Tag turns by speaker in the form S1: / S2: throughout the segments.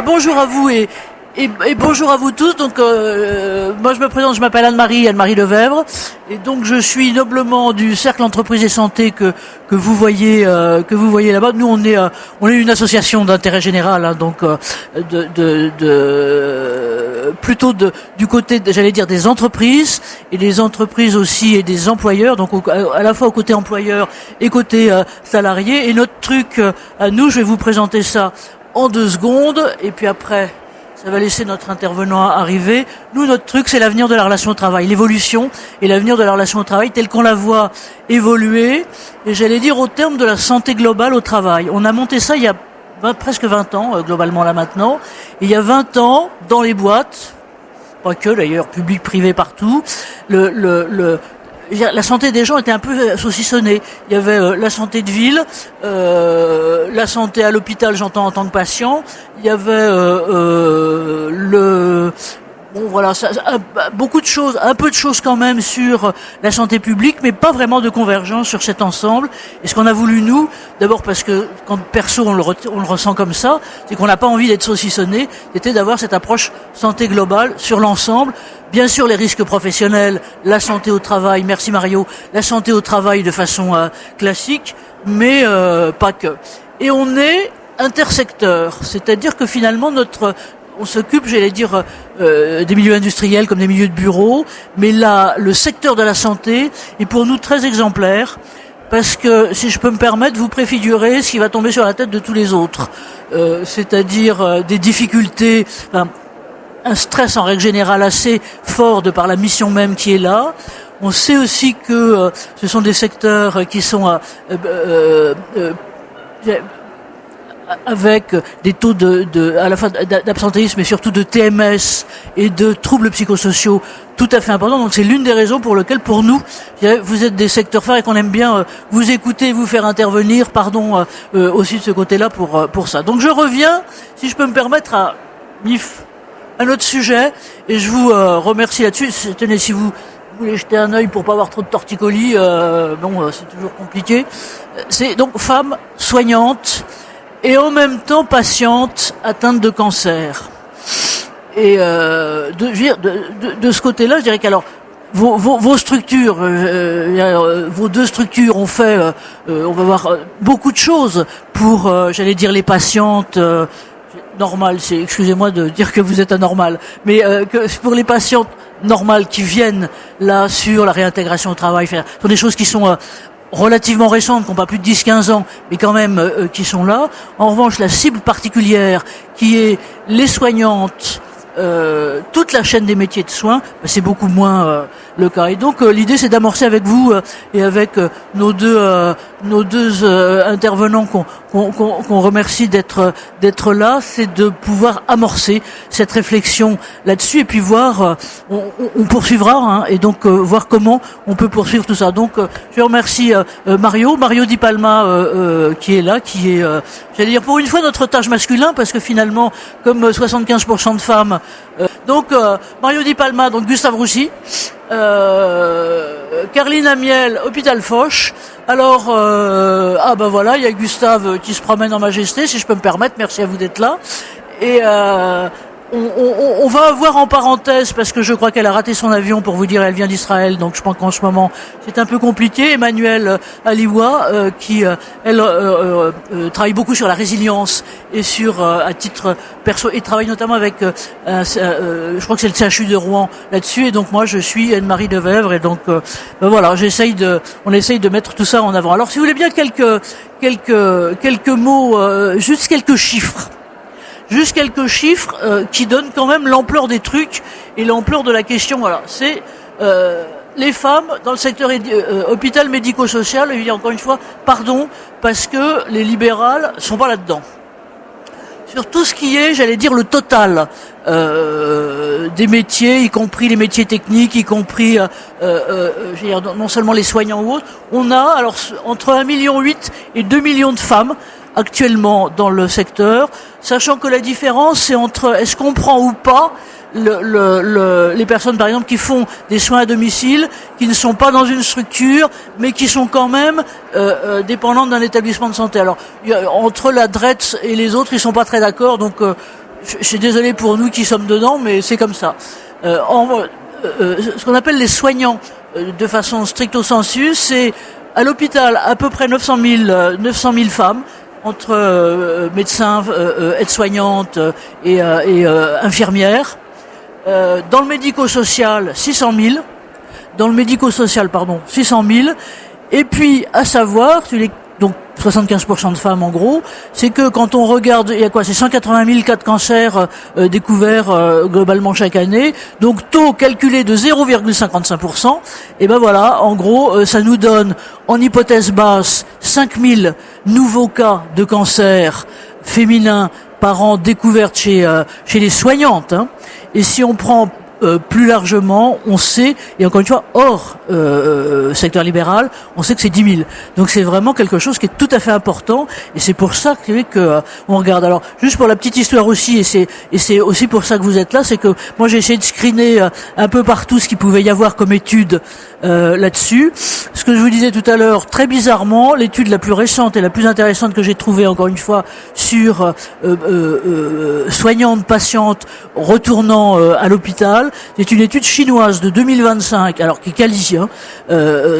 S1: Bonjour à vous et bonjour à vous tous. Donc moi je me présente, je m'appelle Anne-Marie Lefebvre et donc je suis noblement du cercle entreprise et santé que vous voyez là-bas. Nous on est une association d'intérêt général, hein, donc plutôt du côté j'allais dire des entreprises et des entreprises aussi et des employeurs, donc à la fois au côté employeur et côté salarié. Et notre truc à nous, je vais vous présenter ça en 2 secondes et puis après ça va laisser notre intervenant arriver. Nous, notre truc, c'est l'avenir de la relation au travail, l'évolution et l'avenir de la relation au travail tel qu'on la voit évoluer, et j'allais dire au terme de la santé globale au travail. On a monté ça il y a presque 20 ans, globalement là maintenant. Et il y a 20 ans, dans les boîtes, pas que d'ailleurs, public, privé, partout, la santé des gens était un peu saucissonnée. Il y avait la santé de ville, la santé à l'hôpital, j'entends en tant que patient. Il y avait beaucoup de choses, un peu de choses quand même sur la santé publique, mais pas vraiment de convergence sur cet ensemble. Et ce qu'on a voulu nous, d'abord parce que quand perso on le ressent comme ça, c'est qu'on n'a pas envie d'être saucissonné, c'était d'avoir cette approche santé globale sur l'ensemble. Bien sûr les risques professionnels, la santé au travail, merci Mario, la santé au travail de façon classique, mais pas que. Et on est intersecteur, c'est-à-dire que finalement on s'occupe, j'allais dire, des milieux industriels comme des milieux de bureaux, mais là, le secteur de la santé est pour nous très exemplaire, parce que, si je peux me permettre, vous préfigurez ce qui va tomber sur la tête de tous les autres, c'est-à-dire des difficultés, un stress en règle générale assez fort de par la mission même qui est là. On sait aussi que ce sont des secteurs qui sont avec des taux à la fois d'absentéisme et surtout de TMS et de troubles psychosociaux tout à fait importants. Donc c'est l'une des raisons pour lesquelles, pour nous, vous êtes des secteurs phares et qu'on aime bien vous écouter, vous faire intervenir, aussi de ce côté-là pour ça. Donc je reviens, si je peux me permettre, à un autre sujet, et je vous remercie là-dessus. Tenez, si vous voulez jeter un œil pour pas avoir trop de torticolis, c'est toujours compliqué. C'est donc femme soignante et en même temps patiente atteinte de cancer. Et de ce côté-là, je dirais qu'alors vos structures, vos 2 structures ont fait, on va voir beaucoup de choses pour, j'allais dire, les patientes normales. Excusez-moi de dire que vous êtes anormal, mais que pour les patientes normales qui viennent là sur la réintégration au travail, ce sont des choses qui sont relativement récentes, qui n'ont pas plus de 10-15 ans, mais quand même qui sont là. En revanche, la cible particulière, qui est les soignantes, toute la chaîne des métiers de soins, c'est beaucoup moins le cas. Et donc l'idée, c'est d'amorcer avec vous et avec nos deux intervenants qu'on remercie d'être là, c'est de pouvoir amorcer cette réflexion là-dessus et puis voir, on poursuivra, hein, et donc voir comment on peut poursuivre tout ça. Donc je remercie Mario Di Palma qui est là, qui est, j'allais dire pour une fois notre otage masculin, parce que finalement, comme 75% de femmes, Mario Di Palma, donc Gustave Roussy, Caroline Amiel, Hôpital Foch. Alors, il y a Gustave qui se promène en majesté, si je peux me permettre. Merci à vous d'être là. Et on va avoir en parenthèse, parce que je crois qu'elle a raté son avion, pour vous dire, elle vient d'Israël, donc je pense qu'en ce moment c'est un peu compliqué, Emmanuelle Aliwa, qui travaille beaucoup sur la résilience et sur à titre perso, et travaille notamment avec je crois que c'est le CHU de Rouen là-dessus, et donc moi je suis Anne-Marie Lefebvre, et donc on essaye de mettre tout ça en avant. Alors si vous voulez bien quelques mots, juste quelques chiffres. Juste quelques chiffres qui donnent quand même l'ampleur des trucs et l'ampleur de la question. Voilà, c'est les femmes dans le secteur hôpital médico-social. Et encore une fois, pardon, parce que les libérales sont pas là-dedans. Sur tout ce qui est, j'allais dire, le total des métiers, y compris les métiers techniques, y compris non seulement les soignants ou autres, on a alors entre 1,8 million et 2 millions de femmes actuellement dans le secteur, sachant que la différence c'est entre est-ce qu'on prend ou pas les personnes par exemple qui font des soins à domicile, qui ne sont pas dans une structure mais qui sont quand même dépendantes d'un établissement de santé. Alors entre la DRETS et les autres, ils sont pas très d'accord, donc je suis désolé pour nous qui sommes dedans, mais c'est comme ça. Ce qu'on appelle les soignants, de façon stricto sensu, c'est à l'hôpital à peu près 900 000 femmes, entre médecins, aides-soignantes et infirmières. Dans le médico-social, 600 000. Dans le médico-social, 600 000. Et puis, à savoir, donc 75% de femmes en gros, c'est que quand on regarde, il y a quoi, c'est 180 000 cas de cancer découverts globalement chaque année, donc taux calculé de 0,55%, et ben voilà, en gros, ça nous donne, en hypothèse basse, 5 000 nouveaux cas de cancer féminins par an découverts chez les soignantes, hein. Et si on prend plus largement, on sait, et encore une fois, hors secteur libéral, on sait que c'est 10 000. Donc c'est vraiment quelque chose qui est tout à fait important, et c'est pour ça que on regarde. Alors, juste pour la petite histoire aussi, et c'est aussi pour ça que vous êtes là, c'est que moi j'ai essayé de screener un peu partout ce qu'il pouvait y avoir comme étude là-dessus. Ce que je vous disais tout à l'heure, très bizarrement, l'étude la plus récente et la plus intéressante que j'ai trouvée, encore une fois, sur soignantes, patientes retournant à l'hôpital, c'est une étude chinoise de 2025, alors qui est quali, hein,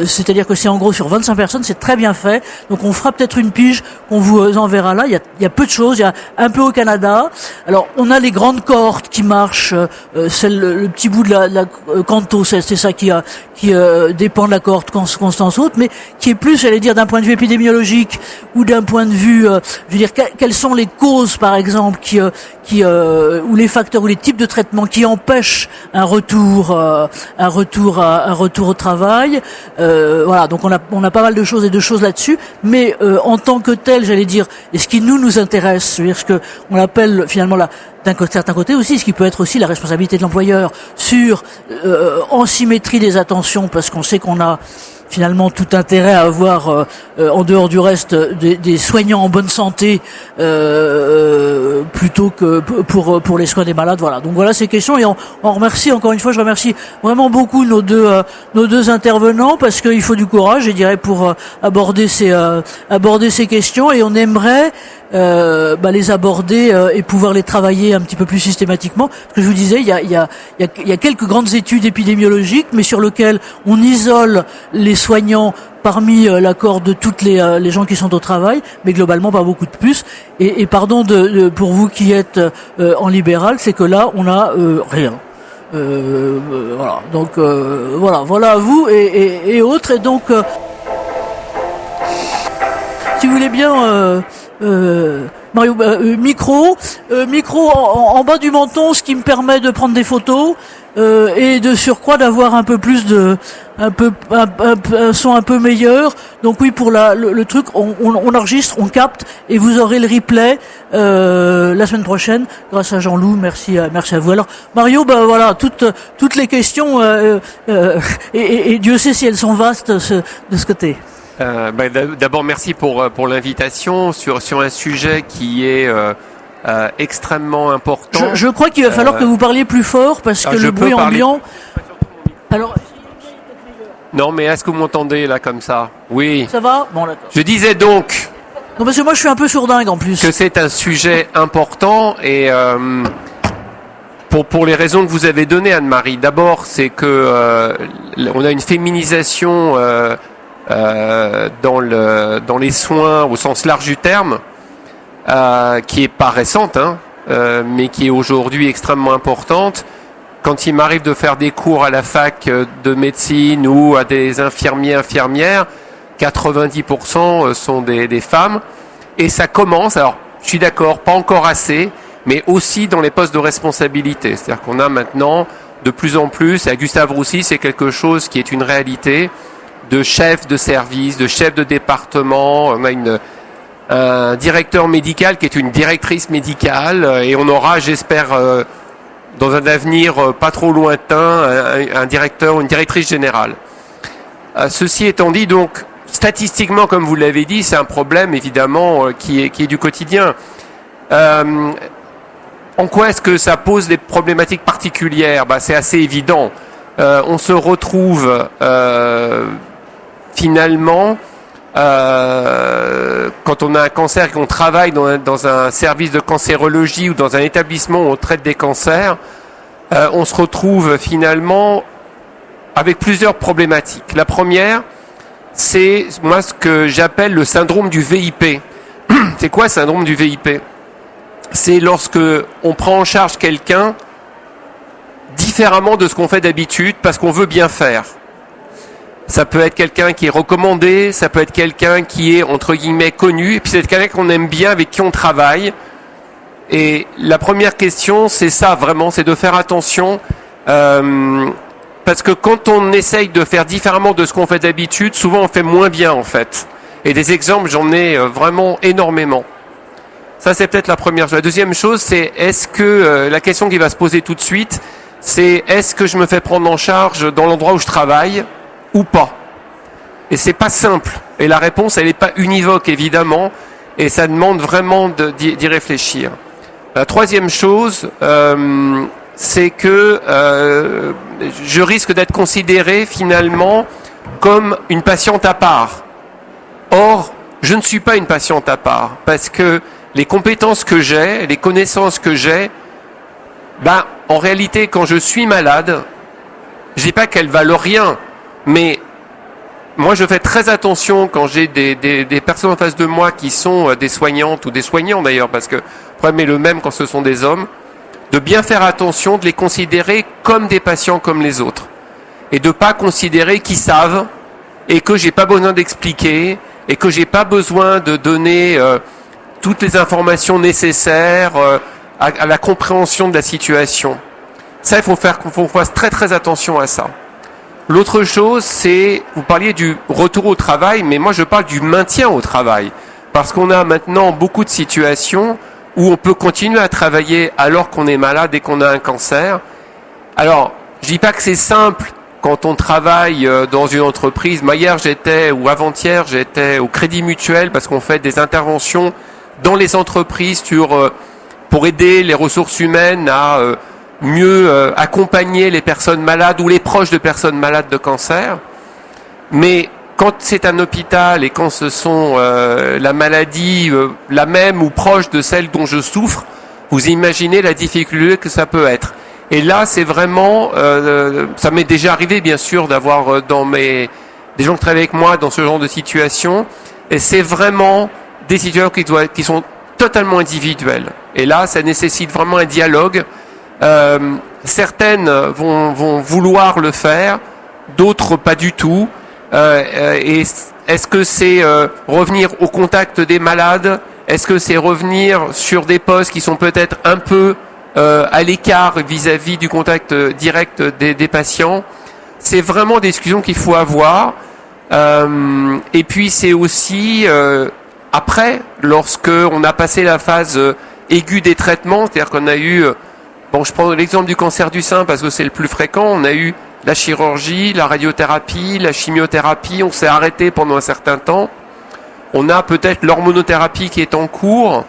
S1: c'est-à-dire que c'est en gros sur 25 personnes, c'est très bien fait. Donc on fera peut-être une pige qu'on vous enverra là. Il y a peu de choses, il y a un peu au Canada. Alors on a les grandes cohortes qui marchent, le petit bout de la Canto, c'est ça qui dépend de la cohorte Constance Haute, mais qui est plus, j'allais dire, d'un point de vue épidémiologique ou d'un point de vue, je veux dire, quelles sont les causes, par exemple, ou les facteurs ou les types de traitements qui empêchent un retour au travail. Voilà, donc on a pas mal de choses là-dessus, mais en tant que tel, j'allais dire, et ce qui nous intéresse, c'est-à-dire ce que on appelle finalement d'un certain côté aussi, ce qui peut être aussi la responsabilité de l'employeur sur en symétrie des attentions, parce qu'on sait qu'on a finalement tout intérêt à avoir en dehors du reste des soignants en bonne santé plutôt que pour les soins des malades. Voilà. Donc voilà ces questions, et on remercie encore une fois, je remercie vraiment beaucoup nos deux intervenants, parce qu'il faut du courage, je dirais, pour aborder ces questions, et on aimerait les aborder et pouvoir les travailler un petit peu plus systématiquement. Ce que je vous disais, il y a quelques grandes études épidémiologiques, mais sur lesquelles on isole les soignants parmi l'accord de toutes les gens qui sont au travail, mais globalement pas beaucoup de plus. Et pardon pour vous qui êtes en libéral, c'est que là on a rien. Voilà. Donc voilà à vous et autres. Et donc si vous voulez bien. Mario, micro en bas du menton, ce qui me permet de prendre des photos et de surcroît d'avoir un peu plus un son un peu meilleur. Donc oui, pour le truc, on enregistre, on capte, et vous aurez le replay la semaine prochaine grâce à Jean-Loup. Merci à vous. Alors Mario, voilà, toutes les questions et Dieu sait si elles sont vastes de ce côté.
S2: D'abord, merci pour l'invitation sur un sujet qui est extrêmement important.
S1: Je crois qu'il va falloir que vous parliez plus fort, parce que le bruit ambiant. Alors.
S2: Non, mais est-ce que vous m'entendez là comme ça? Oui.
S1: Ça va? Bon, d'accord.
S2: Je disais donc.
S1: Non, parce que moi je suis un peu sourdingue en plus.
S2: Que c'est un sujet important, et pour les raisons que vous avez données, Anne-Marie. D'abord, c'est que on a une féminisation dans les soins au sens large du terme, qui est pas récente, hein, mais qui est aujourd'hui extrêmement importante. Quand il m'arrive de faire des cours à la fac de médecine ou à des infirmières, 90% sont des femmes, et ça commence, alors je suis d'accord, pas encore assez, mais aussi dans les postes de responsabilité. C'est-à-dire qu'on a maintenant de plus en plus, et à Gustave Roussy, c'est quelque chose qui est une réalité, de chef de service, de chef de département. On a un directeur médical qui est une directrice médicale, et on aura, j'espère, dans un avenir pas trop lointain, un directeur ou une directrice générale. Ceci étant dit, donc, statistiquement, comme vous l'avez dit, c'est un problème évidemment qui est du quotidien. En quoi est-ce que ça pose des problématiques particulières? C'est assez évident. On se retrouve finalement quand on a un cancer et qu'on travaille dans un service de cancérologie ou dans un établissement où on traite des cancers, on se retrouve finalement avec plusieurs problématiques. La première, c'est moi ce que j'appelle le syndrome du VIP. C'est quoi le syndrome du VIP? C'est lorsque on prend en charge quelqu'un différemment de ce qu'on fait d'habitude parce qu'on veut bien faire. Ça peut être quelqu'un qui est recommandé, ça peut être quelqu'un qui est entre guillemets connu, et puis c'est quelqu'un qu'on aime bien, avec qui on travaille. Et la première question, c'est ça vraiment, c'est de faire attention, parce que quand on essaye de faire différemment de ce qu'on fait d'habitude, souvent on fait moins bien en fait. Et des exemples, j'en ai vraiment énormément. Ça, c'est peut-être la première chose. La deuxième chose, c'est est-ce que la question qui va se poser tout de suite, c'est est-ce que je me fais prendre en charge dans l'endroit où je travaille ou pas? Et c'est pas simple. Et la réponse, elle n'est pas univoque, évidemment. Et ça demande vraiment d'y réfléchir. La troisième chose, c'est que je risque d'être considéré finalement comme une patiente à part. Or, je ne suis pas une patiente à part. Parce que les compétences que j'ai, les connaissances que j'ai, en réalité, quand je suis malade, je dis pas qu'elles valent rien. Mais moi, je fais très attention quand j'ai des personnes en face de moi qui sont des soignantes ou des soignants d'ailleurs, parce que le problème est le même quand ce sont des hommes, de bien faire attention, de les considérer comme des patients comme les autres. Et de ne pas considérer qu'ils savent et que j'ai pas besoin d'expliquer et que j'ai pas besoin de donner toutes les informations nécessaires à la compréhension de la situation. Ça, il faut qu'on fasse très très attention à ça. L'autre chose, c'est, vous parliez du retour au travail, mais moi je parle du maintien au travail. Parce qu'on a maintenant beaucoup de situations où on peut continuer à travailler alors qu'on est malade et qu'on a un cancer. Alors, je dis pas que c'est simple quand on travaille dans une entreprise. Moi, hier, ou avant-hier, j'étais au Crédit Mutuel parce qu'on fait des interventions dans les entreprises pour aider les ressources humaines à mieux accompagner les personnes malades ou les proches de personnes malades de cancer. Mais quand c'est un hôpital et quand ce sont la maladie la même ou proche de celle dont je souffre, vous imaginez la difficulté que ça peut être. Et là, c'est vraiment, ça m'est déjà arrivé bien sûr d'avoir des gens qui travaillent avec moi dans ce genre de situation, et c'est vraiment des situations qui sont totalement individuelles. Et là, ça nécessite vraiment un dialogue. Certaines vont vouloir le faire, d'autres pas du tout. Et est-ce que c'est revenir au contact des malades? Est-ce que c'est revenir sur des postes qui sont peut-être un peu à l'écart vis-à-vis du contact direct des patients? C'est vraiment des discussions qu'il faut avoir. Et puis c'est aussi après, lorsque on a passé la phase aiguë des traitements, c'est-à-dire qu'on a eu je prends l'exemple du cancer du sein parce que c'est le plus fréquent. On a eu la chirurgie, la radiothérapie, la chimiothérapie. On s'est arrêté pendant un certain temps. On a peut-être l'hormonothérapie qui est en cours.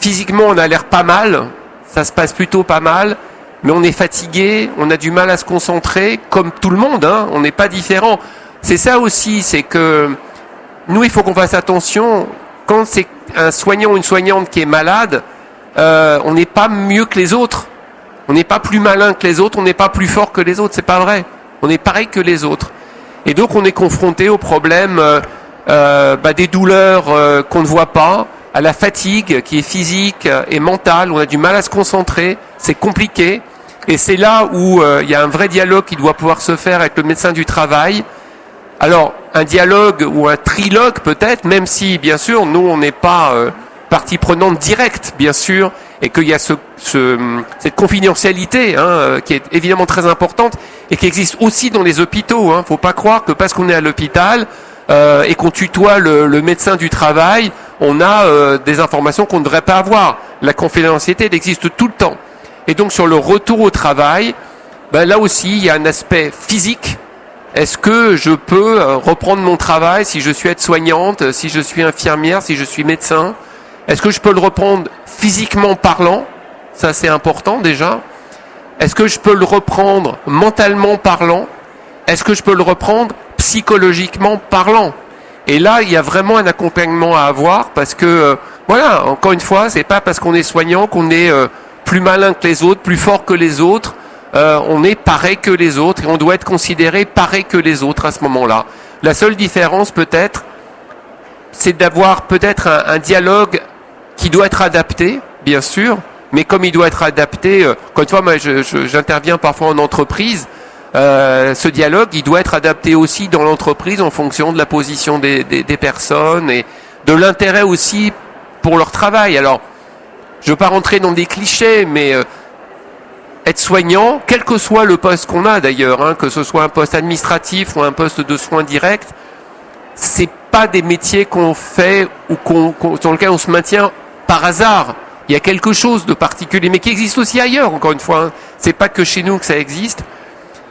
S2: Physiquement, on a l'air pas mal. Ça se passe plutôt pas mal. Mais on est fatigué. On a du mal à se concentrer. Comme tout le monde, hein. On n'est pas différent. C'est ça aussi. C'est que nous, il faut qu'on fasse attention. Quand c'est un soignant ou une soignante qui est malade, on n'est pas mieux que les autres. On n'est pas plus malin que les autres. On n'est pas plus fort que les autres. C'est pas vrai. On est pareil que les autres. Et donc on est confronté au problème des douleurs qu'on ne voit pas, à la fatigue qui est physique et mentale. On a du mal à se concentrer. C'est compliqué. Et c'est là où il y a un vrai dialogue qui doit pouvoir se faire avec le médecin du travail. Alors, un dialogue ou un trilogue peut-être, même si, bien sûr, nous, on n'est pas partie prenante directe, bien sûr, et qu'il y a cette confidentialité qui est évidemment très importante et qui existe aussi dans les hôpitaux. Faut pas croire que parce qu'on est à l'hôpital et qu'on tutoie le médecin du travail, on a des informations qu'on ne devrait pas avoir. La confidentialité, elle existe tout le temps. Et donc, sur le retour au travail, là aussi, il y a un aspect physique. Est-ce que je peux reprendre mon travail si je suis aide-soignante, si je suis infirmière, si je suis médecin? Est-ce que je peux le reprendre physiquement parlant? Ça, c'est important déjà. Est-ce que je peux le reprendre mentalement parlant? Est-ce que je peux le reprendre psychologiquement parlant? Et là, il y a vraiment un accompagnement à avoir parce que, voilà, encore une fois, c'est pas parce qu'on est soignant qu'on est plus malin que les autres, plus fort que les autres. On est pareil que les autres et on doit être considéré pareil que les autres à ce moment-là. La seule différence peut-être, c'est d'avoir peut-être un dialogue qui doit être adapté, bien sûr, mais comme il doit être adapté, encore une fois, moi j'interviens parfois en entreprise, ce dialogue, il doit être adapté aussi dans l'entreprise en fonction de la position des personnes et de l'intérêt aussi pour leur travail. Alors, je ne veux pas rentrer dans des clichés, mais être soignant, quel que soit le poste qu'on a d'ailleurs, hein, que ce soit un poste administratif ou un poste de soins directs, c'est pas des métiers qu'on fait ou sur lesquels on se maintient par hasard. Il y a quelque chose de particulier, mais qui existe aussi ailleurs, encore une fois. Hein. C'est pas que chez nous que ça existe.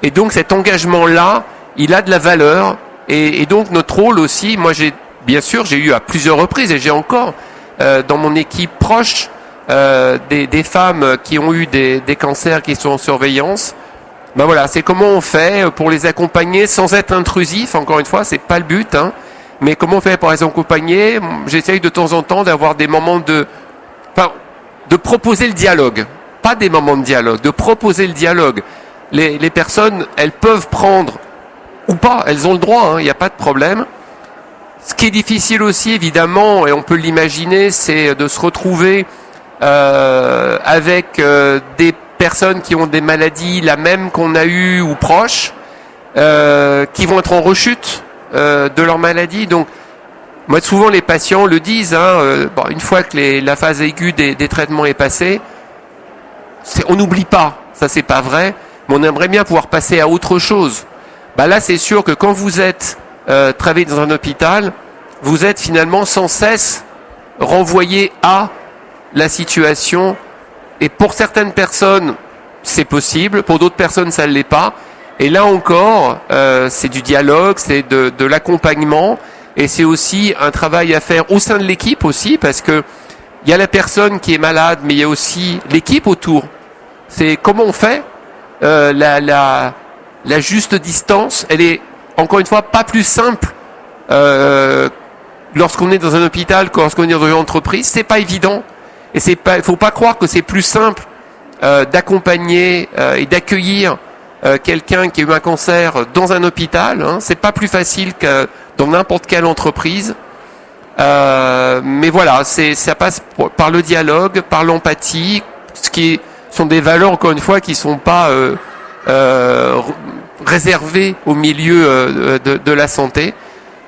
S2: Et donc cet engagement-là, il a de la valeur. Et donc notre rôle aussi, moi bien sûr, j'ai eu à plusieurs reprises, et j'ai encore dans mon équipe proche des femmes qui ont eu des cancers qui sont en surveillance. Ben voilà, c'est comment on fait pour les accompagner sans être intrusif. Encore une fois, c'est pas le but, hein. Mais comment on fait pour les accompagner? J'essaye de temps en temps d'avoir des moments de proposer le dialogue, pas des moments de dialogue, de proposer le dialogue. Les personnes, elles peuvent prendre ou pas, elles ont le droit, hein, il n'y a pas de problème. Ce qui est difficile aussi, évidemment, et on peut l'imaginer, c'est de se retrouver avec des personnes qui ont des maladies la même qu'on a eues ou proches, qui vont être en rechute de leur maladie. Donc, moi, souvent les patients le disent, hein, une fois que la phase aiguë des traitements est passée, on n'oublie pas, ça c'est pas vrai, mais on aimerait bien pouvoir passer à autre chose. Là, c'est sûr que quand vous êtes travaillé dans un hôpital, vous êtes finalement sans cesse renvoyé à la situation. Et pour certaines personnes, c'est possible, pour d'autres personnes, ça ne l'est pas. Et là encore, c'est du dialogue, c'est de l'accompagnement, et c'est aussi un travail à faire au sein de l'équipe aussi, parce que il y a la personne qui est malade, mais il y a aussi l'équipe autour. C'est comment on fait la juste distance. Elle est encore une fois pas plus simple lorsqu'on est dans un hôpital que lorsqu'on est dans une entreprise. C'est pas évident, et il faut pas croire que c'est plus simple d'accompagner et d'accueillir quelqu'un qui a eu un cancer dans un hôpital. Hein. C'est pas plus facile que dans n'importe quelle entreprise. Mais voilà, ça passe par le dialogue, par l'empathie, ce qui sont des valeurs, encore une fois, qui sont pas réservées au milieu de la santé.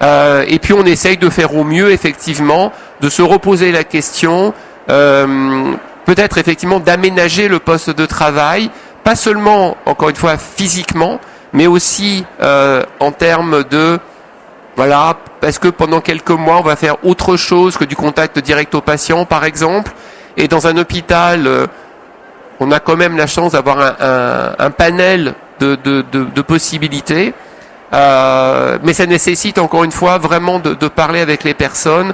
S2: Et puis on essaye de faire au mieux, effectivement, de se reposer la question, peut-être effectivement d'aménager le poste de travail, pas seulement, encore une fois, physiquement, mais aussi en termes de, voilà, est-ce que pendant quelques mois, on va faire autre chose que du contact direct au patient, par exemple. Et dans un hôpital, on a quand même la chance d'avoir un panel de possibilités. Mais ça nécessite, encore une fois, vraiment de parler avec les personnes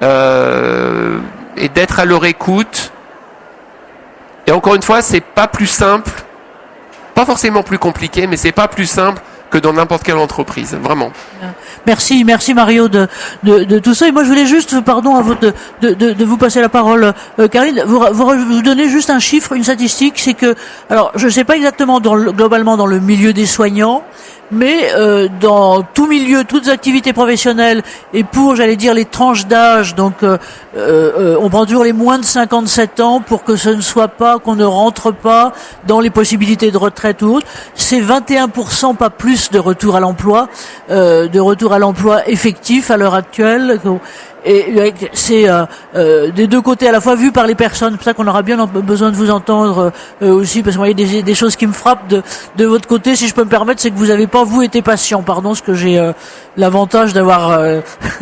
S2: et d'être à leur écoute. Et encore une fois, c'est pas plus simple, pas forcément plus compliqué, mais c'est pas plus simple que dans n'importe quelle entreprise, vraiment.
S1: Merci Mario de tout ça. Et moi, je voulais juste, pardon à vous de vous passer la parole, Caroline, vous donner juste un chiffre, une statistique, c'est que, alors, je sais pas exactement globalement dans le milieu des soignants, mais dans tout milieu, toutes activités professionnelles, et pour, j'allais dire, les tranches d'âge, donc on prend toujours les moins de 57 ans pour que ce ne soit pas, qu'on ne rentre pas dans les possibilités de retraite ou autre. C'est 21%, pas plus, de retour à l'emploi effectif à l'heure actuelle. Et c'est des deux côtés à la fois vu par les personnes. C'est pour ça qu'on aura bien besoin de vous entendre aussi, parce qu'il y a des choses qui me frappent de votre côté, si je peux me permettre, c'est que vous avez pas, vous, été patient. Pardon, parce que j'ai l'avantage d'avoir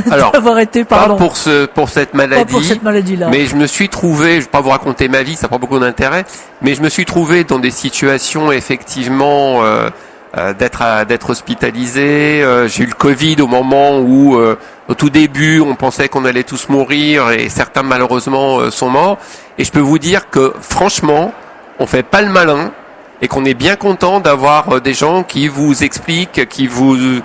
S1: d'avoir été, pardon.
S2: Pas pour cette maladie.
S1: Pas pour cette maladie-là.
S2: Mais je me suis trouvé, je vais pas vous raconter ma vie, ça n'a pas beaucoup d'intérêt, mais je me suis trouvé dans des situations effectivement d'être hospitalisé. J'ai eu le Covid au moment où, au tout début, on pensait qu'on allait tous mourir, et certains malheureusement sont morts. Et je peux vous dire que franchement, on fait pas le malin, et qu'on est bien content d'avoir des gens qui vous expliquent, qui vous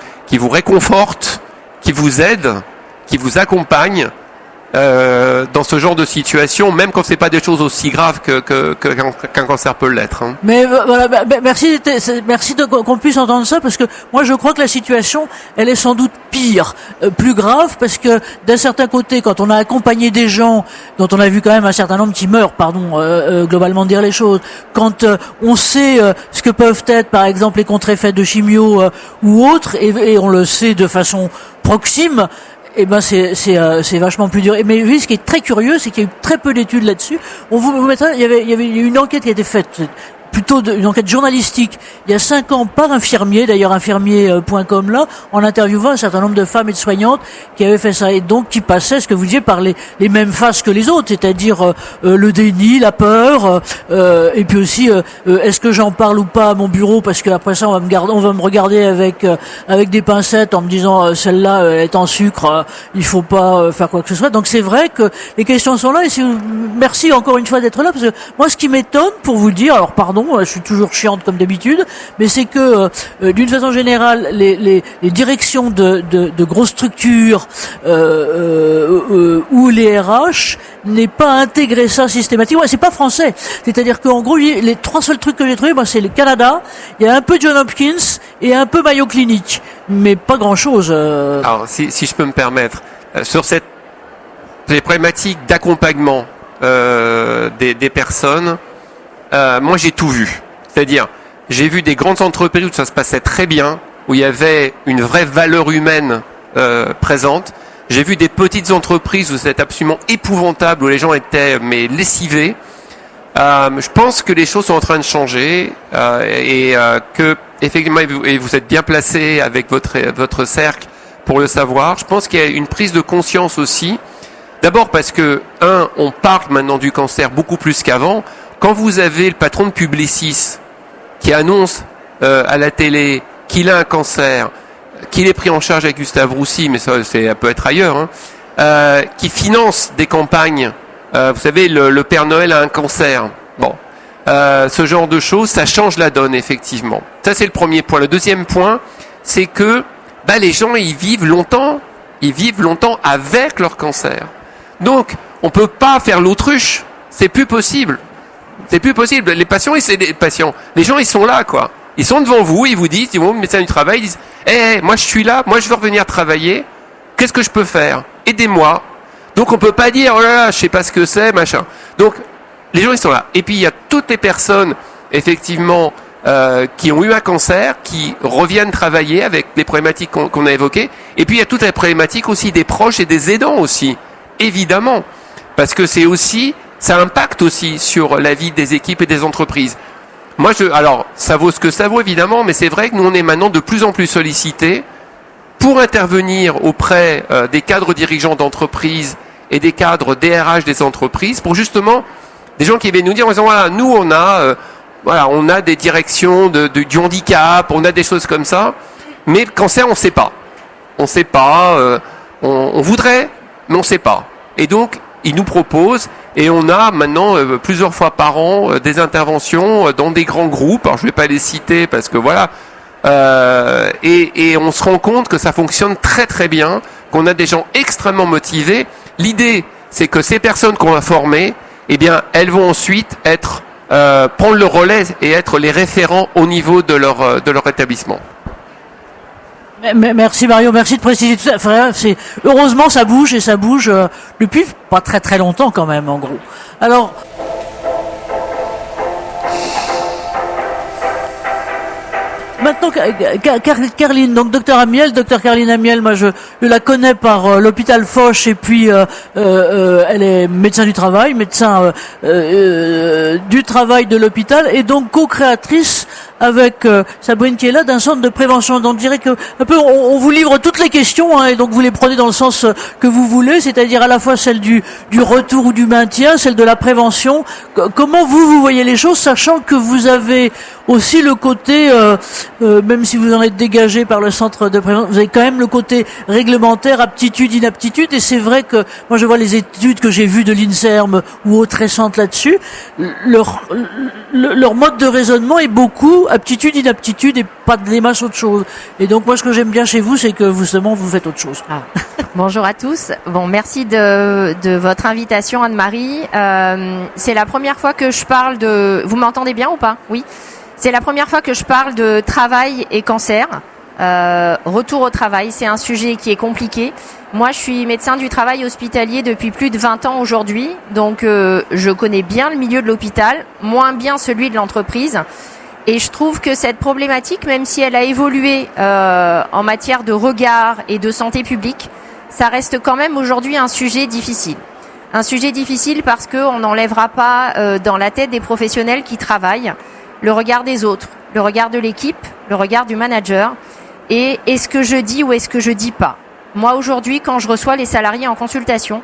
S2: réconfortent, qui vous aident. qui vous accompagnent dans ce genre de situation, même quand c'est pas des choses aussi graves qu'un cancer peut l'être. Hein.
S1: Mais voilà, merci qu'on puisse entendre ça, parce que moi je crois que la situation, elle est sans doute pire, plus grave, parce que d'un certain côté, quand on a accompagné des gens dont on a vu quand même un certain nombre qui meurent, globalement dire les choses, quand on sait ce que peuvent être par exemple les contre-effets de chimio ou autres, et on le sait de façon proxime, eh ben c'est vachement plus dur. Mais oui, ce qui est très curieux, c'est qu'il y a eu très peu d'études là-dessus. On vous mettra, il y a eu une enquête qui a été faite, plutôt une enquête journalistique, il y a 5 ans par infirmier, d'ailleurs infirmier.com là, en interviewant un certain nombre de femmes et de soignantes qui avaient fait ça, et donc qui passaient, ce que vous disiez, par les mêmes phases que les autres, c'est-à-dire le déni, la peur, et puis aussi est-ce que j'en parle ou pas à mon bureau, parce qu'après ça on va me regarder avec des pincettes en me disant celle-là elle est en sucre, il faut pas faire quoi que ce soit. Donc c'est vrai que les questions sont là, et merci encore une fois d'être là, parce que moi ce qui m'étonne, pour vous le dire, alors pardon, je suis toujours chiante comme d'habitude, mais c'est que d'une façon générale, les directions de grosses structures ou les RH n'aient pas intégré ça systématiquement. Ouais, c'est pas français. C'est-à-dire qu'en gros, les 3 seuls trucs que j'ai trouvés, moi, c'est le Canada, il y a un peu Johns Hopkins et un peu Mayo Clinic, mais pas grand-chose.
S2: Alors, si je peux me permettre, sur les problématiques d'accompagnement des personnes, moi j'ai tout vu. C'est-à-dire, j'ai vu des grandes entreprises où ça se passait très bien, où il y avait une vraie valeur humaine présente. J'ai vu des petites entreprises où c'était absolument épouvantable, où les gens étaient lessivés. Je pense que les choses sont en train de changer et que effectivement, et vous êtes bien placé avec votre cercle pour le savoir. Je pense qu'il y a une prise de conscience aussi. D'abord parce que on parle maintenant du cancer beaucoup plus qu'avant. Quand vous avez le patron de Publicis qui annonce à la télé qu'il a un cancer, qu'il est pris en charge avec Gustave Roussy, mais ça peut être ailleurs, hein, qui finance des campagnes, vous savez, le Père Noël a un cancer. Bon, ce genre de choses, ça change la donne, effectivement. Ça, c'est le premier point. Le deuxième point, c'est que les gens, ils vivent longtemps avec leur cancer. Donc, on peut pas faire l'autruche, c'est plus possible. C'est plus possible. Les patients, les gens, ils sont là, quoi. Ils sont devant vous, ils vous disent, ils vont au médecin du travail, ils disent, moi je suis là, moi je veux revenir travailler, qu'est-ce que je peux faire? Aidez-moi. Donc on peut pas dire, oh là là, je sais pas ce que c'est, machin. Donc, les gens, ils sont là. Et puis, il y a toutes les personnes, effectivement, qui ont eu un cancer, qui reviennent travailler avec les problématiques qu'on a évoquées. Et puis, il y a toutes les problématiques aussi des proches et des aidants aussi. Évidemment. Parce que ça impacte aussi sur la vie des équipes et des entreprises. Moi, alors, ça vaut ce que ça vaut, évidemment, mais c'est vrai que nous, on est maintenant de plus en plus sollicités pour intervenir auprès des cadres dirigeants d'entreprises et des cadres DRH des entreprises, pour justement des gens qui viennent nous dire, en disant, voilà, nous, on a des directions du handicap, on a des choses comme ça, mais le cancer, on ne sait pas. On ne sait pas, on voudrait, mais on ne sait pas. Et donc, ils nous proposent, et on a maintenant plusieurs fois par an des interventions dans des grands groupes. Alors je ne vais pas les citer parce que voilà, et on se rend compte que ça fonctionne très très bien, qu'on a des gens extrêmement motivés. L'idée, c'est que ces personnes qu'on va former, eh bien, elles vont ensuite prendre le relais et être les référents au niveau de leur établissement.
S1: Merci Mario, merci de préciser tout ça. Enfin, heureusement ça bouge, et ça bouge depuis pas très très longtemps quand même, en gros. Alors, maintenant, Carline, donc docteur Carline Amiel, moi je la connais par l'hôpital Foch, et puis elle est médecin du travail du travail de l'hôpital, et donc co-créatrice avec Sabrine qui est là, d'un centre de prévention. Donc je dirais que un peu on vous livre toutes les questions, hein, et donc vous les prenez dans le sens que vous voulez, c'est-à-dire à la fois celle du retour ou du maintien, celle de la prévention. Comment vous voyez les choses, sachant que vous avez aussi le côté, même si vous en êtes dégagé par le centre de prévention, vous avez quand même le côté réglementaire, aptitude, inaptitude, et c'est vrai que moi je vois les études que j'ai vues de l'INSERM ou autres récentes là-dessus, leur mode de raisonnement est beaucoup aptitude, inaptitude et pas des masses autre chose. Et donc moi ce que j'aime bien chez vous, c'est que justement vous faites autre chose.
S3: Ah. Bonjour à tous. Bon, merci de votre invitation, Anne-Marie. C'est la première fois que je parle de... Vous m'entendez bien ou pas? Oui. C'est la première fois que je parle de travail et cancer. Retour au travail, c'est un sujet qui est compliqué. Moi, je suis médecin du travail hospitalier depuis plus de 20 ans aujourd'hui, donc je connais bien le milieu de l'hôpital, moins bien celui de l'entreprise. Et je trouve que cette problématique, même si elle a évolué en matière de regard et de santé publique, ça reste quand même aujourd'hui un sujet difficile. Un sujet difficile parce qu'on n'enlèvera pas dans la tête des professionnels qui travaillent le regard des autres, le regard de l'équipe, le regard du manager. Et est-ce que je dis ou est-ce que je dis pas? Moi, aujourd'hui, quand je reçois les salariés en consultation,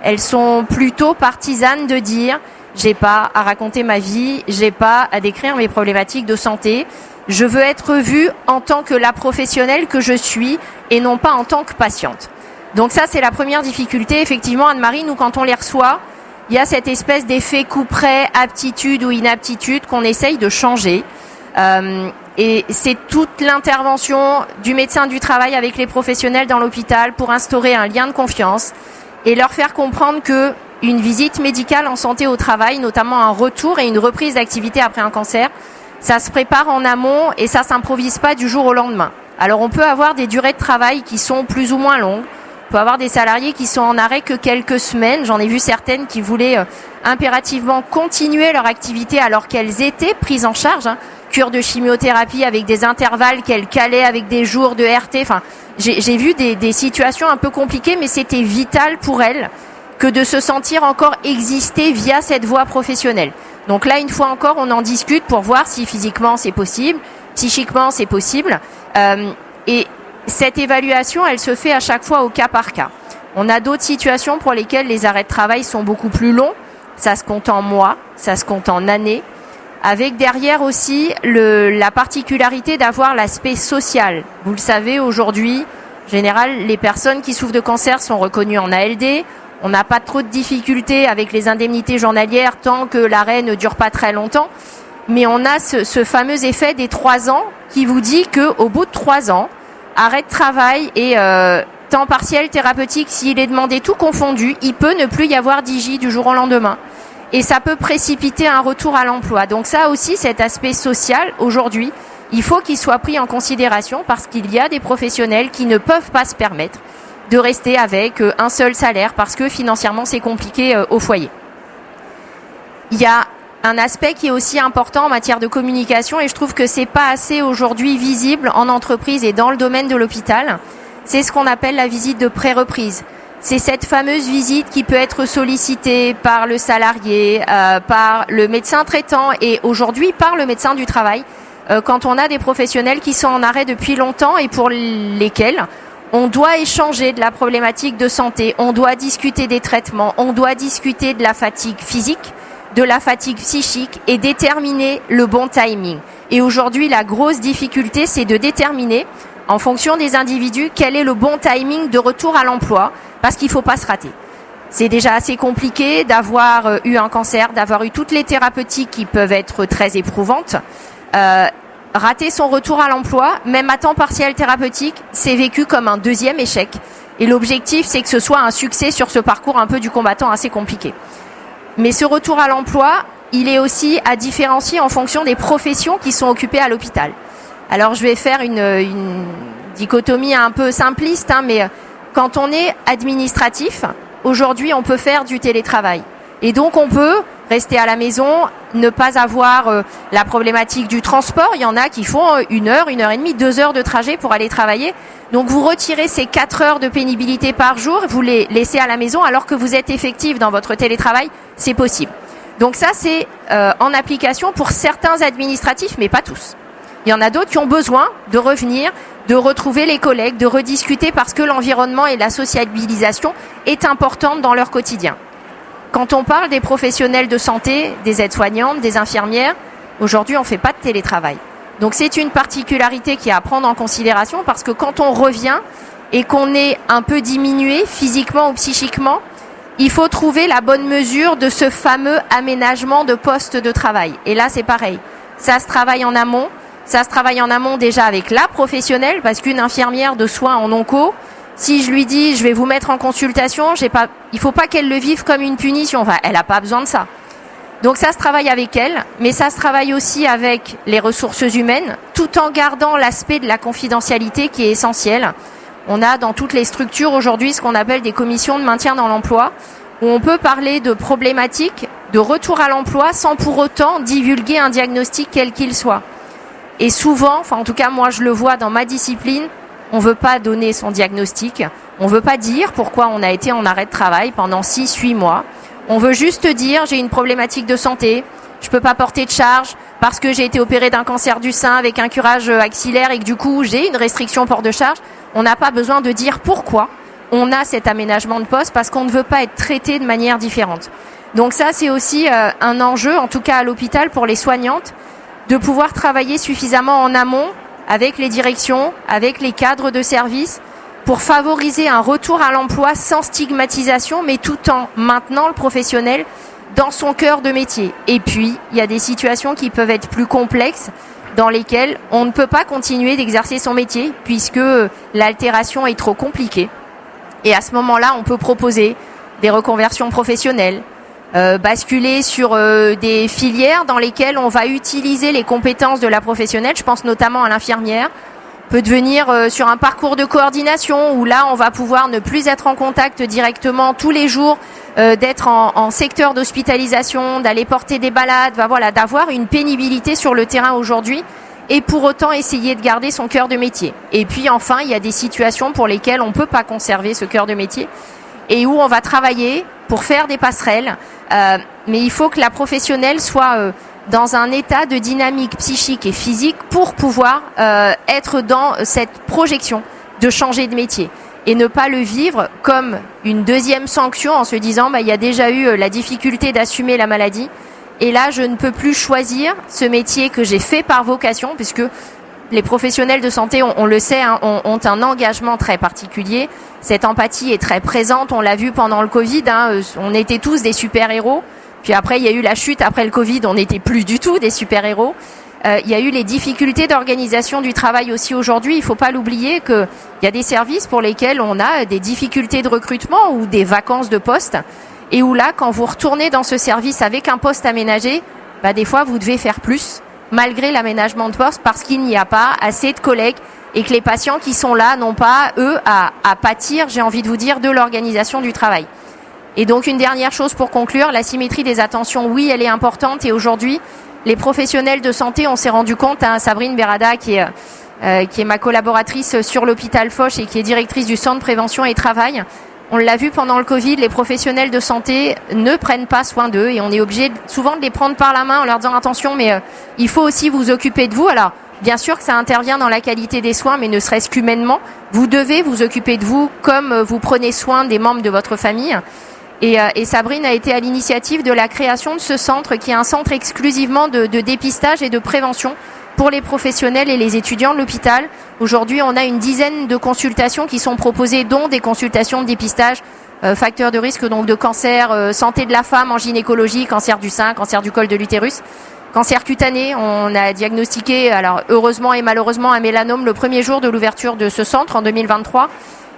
S3: elles sont plutôt partisanes de dire « j'ai pas à raconter ma vie, j'ai pas à décrire mes problématiques de santé, je veux être vue en tant que la professionnelle que je suis et non pas en tant que patiente ». Donc ça, c'est la première difficulté. Effectivement, Anne-Marie, nous, quand on les reçoit, il y a cette espèce d'effet couperet, aptitude ou inaptitude qu'on essaye de changer. Et c'est toute l'intervention du médecin du travail avec les professionnels dans l'hôpital pour instaurer un lien de confiance et leur faire comprendre que une visite médicale en santé au travail, notamment un retour et une reprise d'activité après un cancer, ça se prépare en amont et ça s'improvise pas du jour au lendemain. Alors on peut avoir des durées de travail qui sont plus ou moins longues. On peut avoir des salariés qui sont en arrêt que quelques semaines. J'en ai vu certaines qui voulaient impérativement continuer leur activité alors qu'elles étaient prises en charge. Cure de chimiothérapie avec des intervalles qu'elles calaient avec des jours de RT. Enfin, j'ai vu des situations un peu compliquées, mais c'était vital pour elles que de se sentir encore exister via cette voie professionnelle. Donc là, une fois encore, on en discute pour voir si physiquement c'est possible, psychiquement c'est possible. Et cette évaluation, elle se fait à chaque fois au cas par cas. On a d'autres situations pour lesquelles les arrêts de travail sont beaucoup plus longs. Ça se compte en mois, ça se compte en années. Avec derrière aussi la particularité d'avoir l'aspect social. Vous le savez, aujourd'hui, en général, les personnes qui souffrent de cancer sont reconnues en ALD. On n'a pas trop de difficultés avec les indemnités journalières tant que l'arrêt ne dure pas très longtemps. Mais on a ce fameux effet des 3 ans qui vous dit qu'au bout de 3 ans, arrêt de travail et temps partiel thérapeutique, s'il est demandé tout confondu, il peut ne plus y avoir d'IJ du jour au lendemain. Et ça peut précipiter un retour à l'emploi. Donc ça aussi, cet aspect social, aujourd'hui, il faut qu'il soit pris en considération parce qu'il y a des professionnels qui ne peuvent pas se permettre de rester avec un seul salaire parce que financièrement, c'est compliqué au foyer. Il y a un aspect qui est aussi important en matière de communication et je trouve que c'est pas assez aujourd'hui visible en entreprise et dans le domaine de l'hôpital. C'est ce qu'on appelle la visite de pré-reprise. C'est cette fameuse visite qui peut être sollicitée par le salarié, par le médecin traitant et aujourd'hui par le médecin du travail quand on a des professionnels qui sont en arrêt depuis longtemps et pour lesquels on doit échanger de la problématique de santé, on doit discuter des traitements, on doit discuter de la fatigue physique, de la fatigue psychique et déterminer le bon timing. Et aujourd'hui, la grosse difficulté, c'est de déterminer en fonction des individus quel est le bon timing de retour à l'emploi parce qu'il ne faut pas se rater. C'est déjà assez compliqué d'avoir eu un cancer, d'avoir eu toutes les thérapeutiques qui peuvent être très éprouvantes. Rater son retour à l'emploi, même à temps partiel thérapeutique, c'est vécu comme un deuxième échec. Et l'objectif, c'est que ce soit un succès sur ce parcours un peu du combattant assez compliqué. Mais ce retour à l'emploi, il est aussi à différencier en fonction des professions qui sont occupées à l'hôpital. Alors je vais faire une dichotomie un peu simpliste, mais quand on est administratif, aujourd'hui on peut faire du télétravail. Et donc on peut rester à la maison, ne pas avoir la problématique du transport. Il y en a qui font 1 heure, 1 heure et demie, 2 heures de trajet pour aller travailler. Donc vous retirez ces 4 heures de pénibilité par jour, vous les laissez à la maison alors que vous êtes effectif dans votre télétravail, c'est possible. Donc ça c'est en application pour certains administratifs, mais pas tous. Il y en a d'autres qui ont besoin de revenir, de retrouver les collègues, de rediscuter parce que l'environnement et la sociabilisation est importante dans leur quotidien. Quand on parle des professionnels de santé, des aides-soignantes, des infirmières, aujourd'hui on ne fait pas de télétravail. Donc c'est une particularité qui est à prendre en considération parce que quand on revient et qu'on est un peu diminué physiquement ou psychiquement, il faut trouver la bonne mesure de ce fameux aménagement de poste de travail. Et là c'est pareil, ça se travaille en amont. Ça se travaille en amont déjà avec la professionnelle, parce qu'une infirmière de soins en onco, si je lui dis je vais vous mettre en consultation, il faut pas qu'elle le vive comme une punition. Enfin, elle n'a pas besoin de ça. Donc ça se travaille avec elle, mais ça se travaille aussi avec les ressources humaines, tout en gardant l'aspect de la confidentialité qui est essentiel. On a dans toutes les structures aujourd'hui ce qu'on appelle des commissions de maintien dans l'emploi, où on peut parler de problématiques de retour à l'emploi sans pour autant divulguer un diagnostic quel qu'il soit. Et souvent, enfin en tout cas moi je le vois dans ma discipline, on veut pas donner son diagnostic, on veut pas dire pourquoi on a été en arrêt de travail pendant 6-8 mois. On veut juste dire j'ai une problématique de santé, je peux pas porter de charge parce que j'ai été opéré d'un cancer du sein avec un curage axillaire et que du coup j'ai une restriction au port de charge. On n'a pas besoin de dire pourquoi on a cet aménagement de poste parce qu'on ne veut pas être traité de manière différente. Donc ça c'est aussi un enjeu, en tout cas à l'hôpital pour les soignantes, de pouvoir travailler suffisamment en amont avec les directions, avec les cadres de service, pour favoriser un retour à l'emploi sans stigmatisation, mais tout en maintenant le professionnel dans son cœur de métier. Et puis, il y a des situations qui peuvent être plus complexes, dans lesquelles on ne peut pas continuer d'exercer son métier, puisque l'altération est trop compliquée. Et à ce moment-là, on peut proposer des reconversions professionnelles, basculer sur des filières dans lesquelles on va utiliser les compétences de la professionnelle, je pense notamment à l'infirmière, peut devenir sur un parcours de coordination où là on va pouvoir ne plus être en contact directement tous les jours, d'être en secteur d'hospitalisation, d'aller porter des balades, voilà, d'avoir une pénibilité sur le terrain aujourd'hui et pour autant essayer de garder son cœur de métier. Et puis enfin, il y a des situations pour lesquelles on ne peut pas conserver ce cœur de métier et où on va travailler pour faire des passerelles, mais il faut que la professionnelle soit dans un état de dynamique psychique et physique pour pouvoir être dans cette projection de changer de métier et ne pas le vivre comme une deuxième sanction en se disant il y a déjà eu la difficulté d'assumer la maladie et là je ne peux plus choisir ce métier que j'ai fait par vocation, puisque les professionnels de santé, on le sait, ont un engagement très particulier. Cette empathie est très présente, on l'a vu pendant le Covid, on était tous des super-héros. Puis après, il y a eu la chute. Après le Covid, on n'était plus du tout des super-héros. Il y a eu les difficultés d'organisation du travail aussi aujourd'hui. Il ne faut pas l'oublier qu'il y a des services pour lesquels on a des difficultés de recrutement ou des vacances de poste. Et où là, quand vous retournez dans ce service avec un poste aménagé, des fois, vous devez faire plus, malgré l'aménagement de poste, parce qu'il n'y a pas assez de collègues et que les patients qui sont là n'ont pas, eux, à pâtir, j'ai envie de vous dire, de l'organisation du travail. Et donc une dernière chose pour conclure, la symétrie des attentions, oui, elle est importante et aujourd'hui, les professionnels de santé, on s'est rendu compte, Sabrine Berada qui est ma collaboratrice sur l'hôpital Foch et qui est directrice du centre prévention et travail, on l'a vu pendant le Covid, les professionnels de santé ne prennent pas soin d'eux et on est obligé souvent de les prendre par la main en leur disant attention, mais il faut aussi vous occuper de vous. Alors bien sûr que ça intervient dans la qualité des soins, mais ne serait-ce qu'humainement, vous devez vous occuper de vous comme vous prenez soin des membres de votre famille. Et Sabrine a été à l'initiative de la création de ce centre qui est un centre exclusivement de dépistage et de prévention pour les professionnels et les étudiants de l'hôpital. Aujourd'hui, on a une dizaine de consultations qui sont proposées, dont des consultations de dépistage, facteurs de risque donc de cancer, santé de la femme en gynécologie, cancer du sein, cancer du col de l'utérus, cancer cutané. On a diagnostiqué, alors heureusement et malheureusement, un mélanome le premier jour de l'ouverture de ce centre en 2023.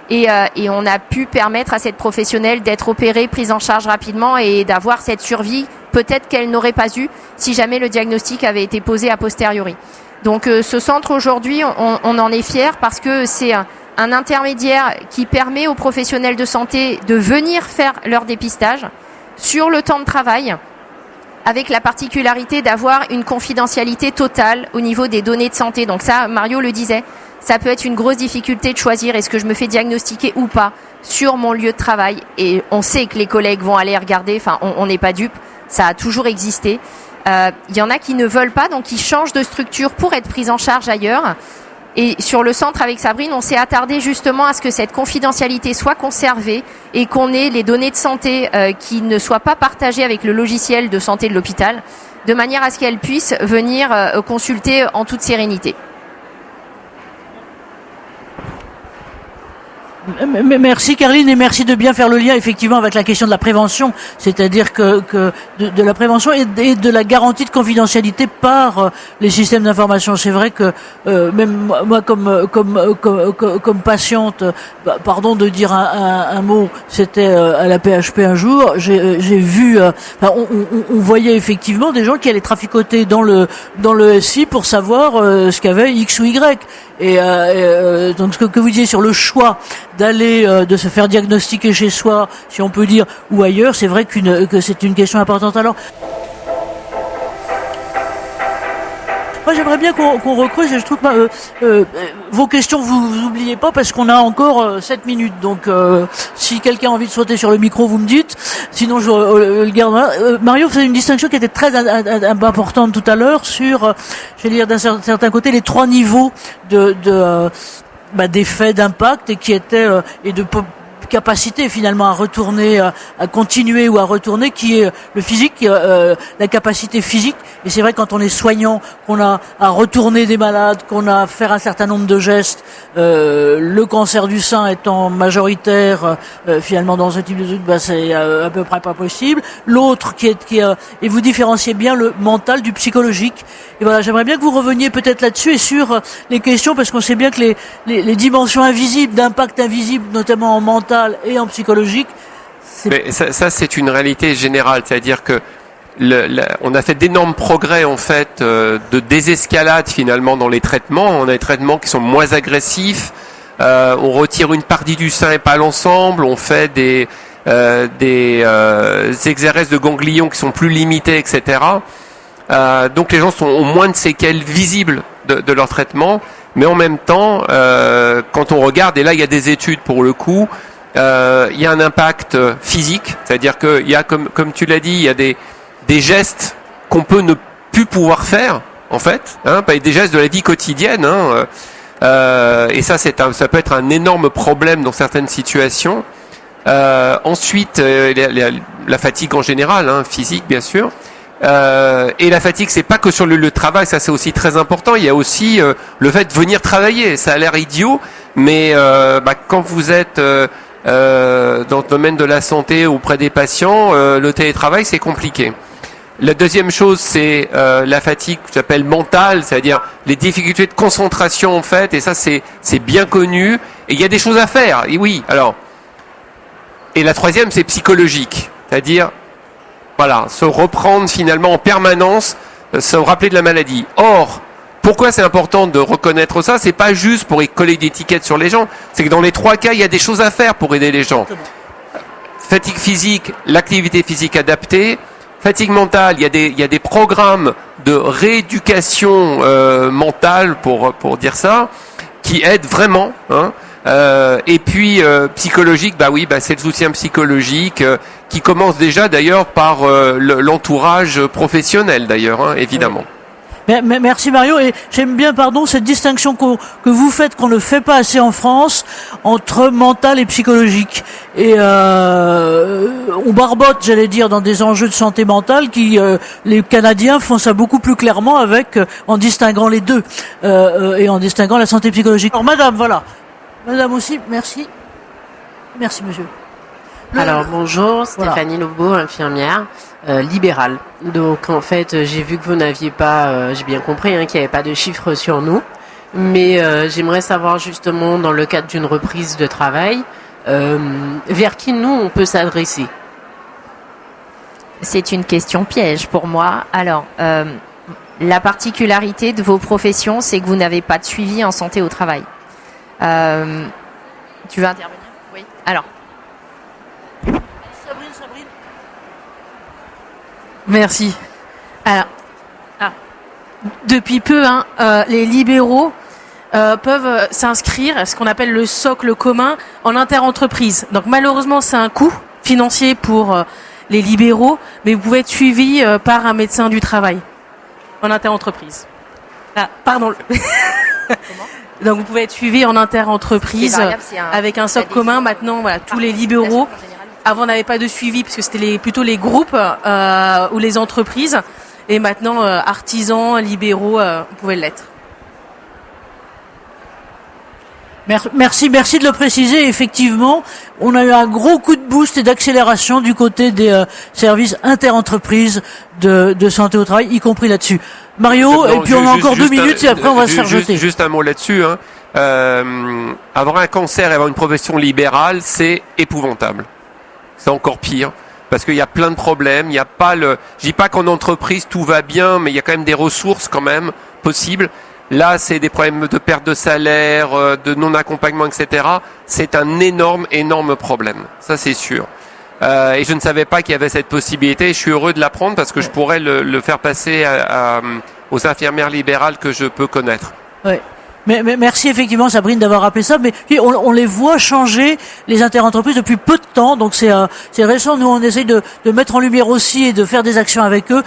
S3: Et on a pu permettre à cette professionnelle d'être opérée, prise en charge rapidement et d'avoir cette survie peut-être qu'elle n'aurait pas eu si jamais le diagnostic avait été posé a posteriori. Donc ce centre aujourd'hui, on en est fiers parce que c'est un intermédiaire qui permet aux professionnels de santé de venir faire leur dépistage sur le temps de travail, avec la particularité d'avoir une confidentialité totale au niveau des données de santé. Donc ça, Mario le disait, ça peut être une grosse difficulté de choisir est-ce que je me fais diagnostiquer ou pas sur mon lieu de travail. Et on sait que les collègues vont aller regarder, enfin on n'est pas dupe, ça a toujours existé. Il y en a qui ne veulent pas, donc qui changent de structure pour être pris en charge ailleurs. Et sur le centre avec Sabrine, on s'est attardé justement à ce que cette confidentialité soit conservée et qu'on ait les données de santé qui ne soient pas partagées avec le logiciel de santé de l'hôpital, de manière à ce qu'elles puissent venir consulter en toute sérénité.
S1: Merci Caroline et merci de bien faire le lien effectivement avec la question de la prévention, c'est-à-dire que de la prévention et de la garantie de confidentialité par les systèmes d'information. C'est vrai que même moi comme patiente, pardon de dire un mot, c'était à la PHP un jour, j'ai vu, on voyait effectivement des gens qui allaient traficoter dans le SI pour savoir ce qu'avait X ou Y. Et donc ce que vous disiez sur le choix d'aller de se faire diagnostiquer chez soi, si on peut dire, ou ailleurs, c'est vrai que c'est une question importante. Alors moi j'aimerais bien qu'on recreuse, je trouve que vos questions vous oubliez pas parce qu'on a encore 7 minutes, donc si quelqu'un a envie de sauter sur le micro vous me dites, sinon je le garde. Mario faisait une distinction qui était très importante tout à l'heure sur, je vais dire d'un certain côté, les 3 niveaux d'effets d'impact et qui étaient et de capacité finalement à retourner, à continuer ou à retourner, qui est le physique, la capacité physique. Et c'est vrai quand on est soignant, qu'on a à retourner des malades, qu'on a à faire un certain nombre de gestes, le cancer du sein étant majoritaire finalement dans ce type de truc, c'est à peu près pas possible. L'autre et vous différenciez bien le mental du psychologique. Et voilà, j'aimerais bien que vous reveniez peut-être là-dessus et sur les questions, parce qu'on sait bien que les dimensions invisibles, d'impact invisible, notamment en mental et en psychologique.
S2: Mais ça c'est une réalité générale, c'est-à-dire que on a fait d'énormes progrès en fait de désescalade finalement dans les traitements. On a des traitements qui sont moins agressifs. On retire une partie du sein et pas l'ensemble. On fait des exéreses de ganglions qui sont plus limités, etc. Donc les gens ont moins de séquelles visibles de leur traitement. Mais en même temps, quand on regarde, et là il y a des études pour le coup, il y a un impact physique, c'est-à-dire qu'il y a, comme tu l'as dit, il y a des gestes qu'on peut ne plus pouvoir faire, en fait, des gestes de la vie quotidienne, et ça peut être un énorme problème dans certaines situations. Ensuite, la fatigue en général, physique bien sûr. Et la fatigue, c'est pas que sur le lieu de travail, ça c'est aussi très important. Il y a aussi le fait de venir travailler. Ça a l'air idiot, mais quand vous êtes dans le domaine de la santé auprès des patients, le télétravail c'est compliqué. La deuxième chose, c'est la fatigue que j'appelle mentale, c'est-à-dire les difficultés de concentration en fait. Et ça c'est bien connu. Et il y a des choses à faire. Et oui, alors. Et la troisième, c'est psychologique, c'est-à-dire voilà, se reprendre finalement en permanence, se rappeler de la maladie. Or, pourquoi c'est important de reconnaître ça? C'est pas juste pour coller des étiquettes sur les gens, c'est que dans les 3 cas, il y a des choses à faire pour aider les gens. Fatigue physique, l'activité physique adaptée. Fatigue mentale, il y a des programmes de rééducation mentale, pour dire ça, qui aident vraiment, et puis psychologique, c'est le soutien psychologique qui commence déjà d'ailleurs par l'entourage professionnel d'ailleurs, évidemment.
S1: Merci Mario, et j'aime bien cette distinction que vous faites, qu'on ne fait pas assez en France, entre mental et psychologique. Et on barbote, j'allais dire, dans des enjeux de santé mentale qui les Canadiens font ça beaucoup plus clairement en distinguant les deux et en distinguant la santé psychologique. Alors madame, voilà. Madame aussi, merci. Merci monsieur.
S4: Alors bonjour, Stéphanie Lobo, infirmière libérale. Donc en fait, j'ai vu que vous n'aviez pas, j'ai bien compris qu'il n'y avait pas de chiffres sur nous, mais j'aimerais savoir justement dans le cadre d'une reprise de travail, vers qui nous on peut s'adresser.
S3: C'est une question piège pour moi. Alors, la particularité de vos professions, c'est que vous n'avez pas de suivi en santé au travail. Tu veux intervenir? Oui. Alors.
S1: Sabrine.
S5: Merci. Alors, depuis peu, les libéraux peuvent s'inscrire à ce qu'on appelle le socle commun en interentreprise. Donc malheureusement, c'est un coût financier pour les libéraux, mais vous pouvez être suivi par un médecin du travail en interentreprise. Pardon. Comment? Donc vous pouvez être suivi en interentreprise avec un socle commun. Maintenant, voilà, tous les libéraux. Avant, on n'avait pas de suivi parce que c'était plutôt les groupes ou les entreprises. Et maintenant, artisans, libéraux, pouvaient l'être.
S1: Merci de le préciser. Effectivement, on a eu un gros coup de boost et d'accélération du côté des services interentreprises de santé au travail, y compris là-dessus. Mario, et puis on a encore 2 minutes et après on va se faire jeter.
S2: Juste un mot là-dessus. Avoir un cancer et avoir une profession libérale, c'est épouvantable. C'est encore pire. Parce qu'il y a plein de problèmes. Il y a pas je dis pas qu'en entreprise tout va bien, mais il y a quand même des ressources quand même possibles. Là, c'est des problèmes de perte de salaire, de non-accompagnement, etc. C'est un énorme problème. Ça, c'est sûr. Et je ne savais pas qu'il y avait cette possibilité. Je suis heureux de l'apprendre parce que je pourrais le faire passer aux infirmières libérales que je peux connaître.
S1: Ouais. Mais merci effectivement Sabrine d'avoir rappelé ça. Mais on les voit changer les interentreprises depuis peu de temps, donc c'est récent. Nous on essaye de mettre en lumière aussi et de faire des actions avec eux.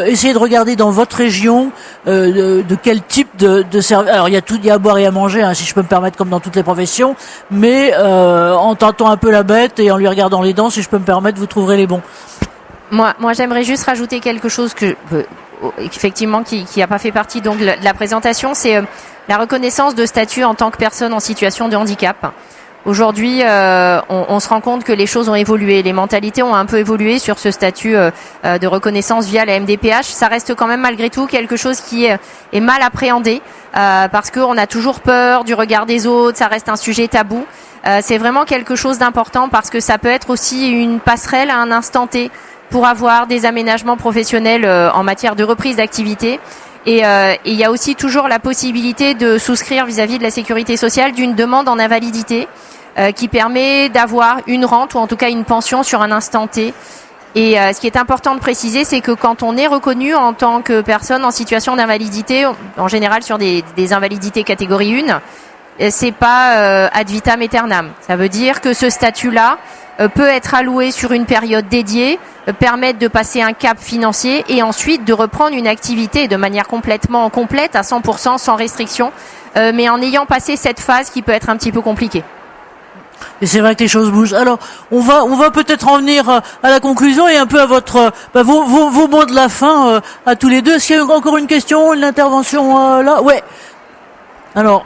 S1: Essayez de regarder dans votre région de quel type de service. Alors il y a à boire et à manger, hein, si je peux me permettre, comme dans toutes les professions. Mais en tentant un peu la bête et en lui regardant les dents, si je peux me permettre, vous trouverez les bons.
S3: Moi j'aimerais juste rajouter quelque chose que effectivement qui a pas fait partie donc de la présentation, c'est la reconnaissance de statut en tant que personne en situation de handicap. Aujourd'hui, on se rend compte que les choses ont évolué, les mentalités ont un peu évolué sur ce statut de reconnaissance via la MDPH. Ça reste quand même malgré tout quelque chose qui est mal appréhendé parce qu'on a toujours peur du regard des autres, ça reste un sujet tabou. C'est vraiment quelque chose d'important parce que ça peut être aussi une passerelle à un instant T pour avoir des aménagements professionnels en matière de reprise d'activité. Et il y a aussi toujours la possibilité de souscrire vis-à-vis de la sécurité sociale d'une demande en invalidité qui permet d'avoir une rente ou en tout cas une pension sur un instant T. Et ce qui est important de préciser, c'est que quand on est reconnu en tant que personne en situation d'invalidité, en général sur des invalidités catégorie 1, c'est pas ad vitam aeternam. Ça veut dire que ce statut-là peut être alloué sur une période dédiée, permettre de passer un cap financier et ensuite de reprendre une activité de manière complètement complète, à 100%, sans restriction, mais en ayant passé cette phase qui peut être un petit peu compliquée.
S1: Et c'est vrai que les choses bougent. Alors, on va peut-être en venir à la conclusion et un peu à votre vos mots de la fin à tous les deux. Est-ce qu'il y a encore une question, une intervention là? Ouais. Alors,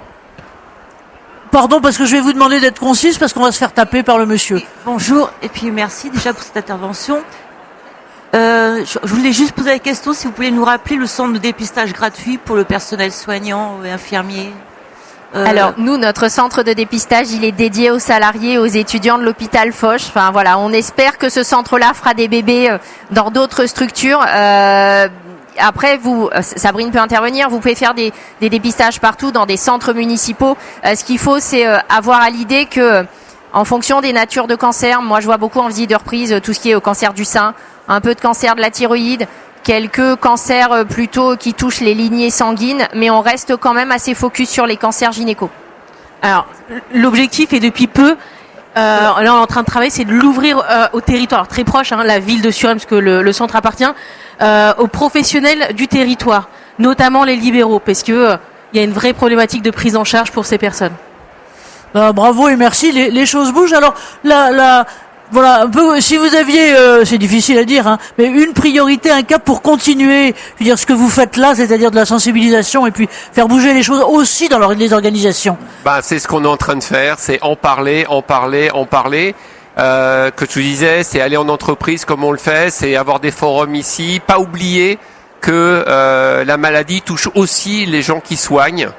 S1: pardon, parce que je vais vous demander d'être concise parce qu'on va se faire taper par le monsieur.
S6: Bonjour, et puis merci déjà pour cette intervention. Je voulais juste poser la question, si vous pouvez nous rappeler le centre de dépistage gratuit pour le personnel soignant et infirmier.
S3: Alors, nous, notre centre de dépistage, il est dédié aux salariés, aux étudiants de l'hôpital Foch. Enfin, voilà, on espère que ce centre-là fera des bébés dans d'autres structures. Après, vous, Sabrine peut intervenir, vous pouvez faire des dépistages partout dans des centres municipaux. Ce qu'il faut, c'est avoir à l'idée que, en fonction des natures de cancer, moi je vois beaucoup en visite de reprise tout ce qui est au cancer du sein, un peu de cancer de la thyroïde, quelques cancers plutôt qui touchent les lignées sanguines, mais on reste quand même assez focus sur les cancers gynéco.
S5: Alors, l'objectif est depuis peu, là on est en train de travailler, c'est de l'ouvrir au territoire, alors, très proche, hein, la ville de Suresnes, parce que le centre appartient aux professionnels du territoire, notamment les libéraux, parce que il y a une vraie problématique de prise en charge pour ces personnes.
S1: Bravo et merci. Les choses bougent. Alors voilà, un peu, si vous aviez, c'est difficile à dire, hein, mais une priorité, un cap pour continuer, je veux dire, ce que vous faites là, c'est-à-dire de la sensibilisation et puis faire bouger les choses aussi dans les organisations.
S2: C'est ce qu'on est en train de faire, c'est en parler. Que tu disais, c'est aller en entreprise comme on le fait, c'est avoir des forums ici, pas oublier que la maladie touche aussi les gens qui soignent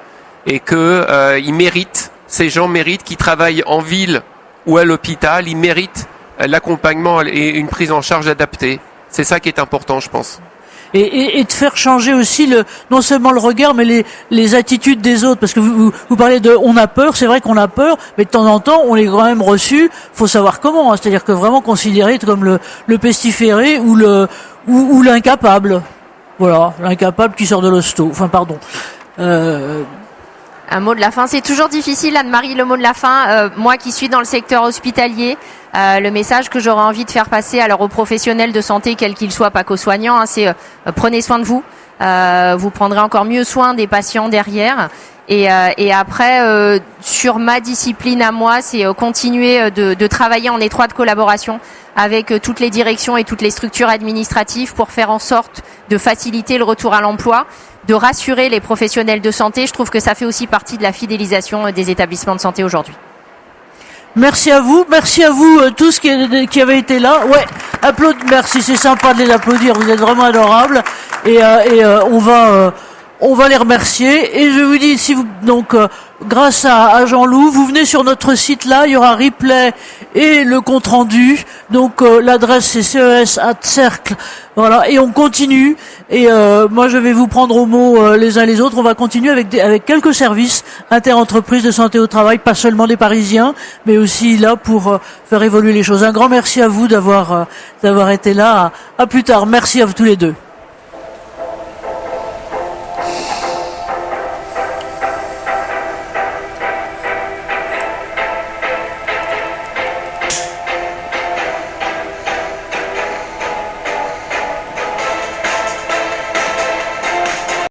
S2: et que ils méritent, ces gens méritent, qui travaillent en ville ou à l'hôpital, ils méritent l'accompagnement et une prise en charge adaptée. C'est ça qui est important, je pense.
S1: Et de faire changer aussi non seulement le regard, mais les attitudes des autres. Parce que vous parlez on a peur, c'est vrai qu'on a peur, mais de temps en temps, on est quand même reçu. Faut savoir comment, hein, c'est-à-dire que vraiment considéré comme le pestiféré ou l'incapable. Voilà, l'incapable qui sort de l'hosto. Enfin, pardon.
S3: Un mot de la fin, c'est toujours difficile, Anne-Marie, le mot de la fin. Moi qui suis dans le secteur hospitalier, le message que j'aurais envie de faire passer alors aux professionnels de santé, quels qu'ils soient, pas qu'aux soignants, hein, c'est prenez soin de vous. Vous prendrez encore mieux soin des patients derrière. Et après, sur ma discipline à moi, c'est continuer de travailler en étroite collaboration avec toutes les directions et toutes les structures administratives pour faire en sorte de faciliter le retour à l'emploi. de rassurer les professionnels de santé. Je trouve que ça fait aussi partie de la fidélisation des établissements de santé aujourd'hui.
S1: Merci à vous tous qui avez été là. Ouais, merci, c'est sympa de les applaudir, vous êtes vraiment adorables. Et on va les remercier. Et je vous dis, grâce à Jean-Loup, vous venez sur notre site là, il y aura replay et le compte rendu. Donc l'adresse c'est ces@cercle. Voilà, et on continue. Et moi je vais vous prendre au mot les uns les autres. On va continuer avec quelques services interentreprises de santé au travail, pas seulement des Parisiens, mais aussi là pour faire évoluer les choses. Un grand merci à vous d'avoir été là. À plus tard. Merci à vous tous les deux.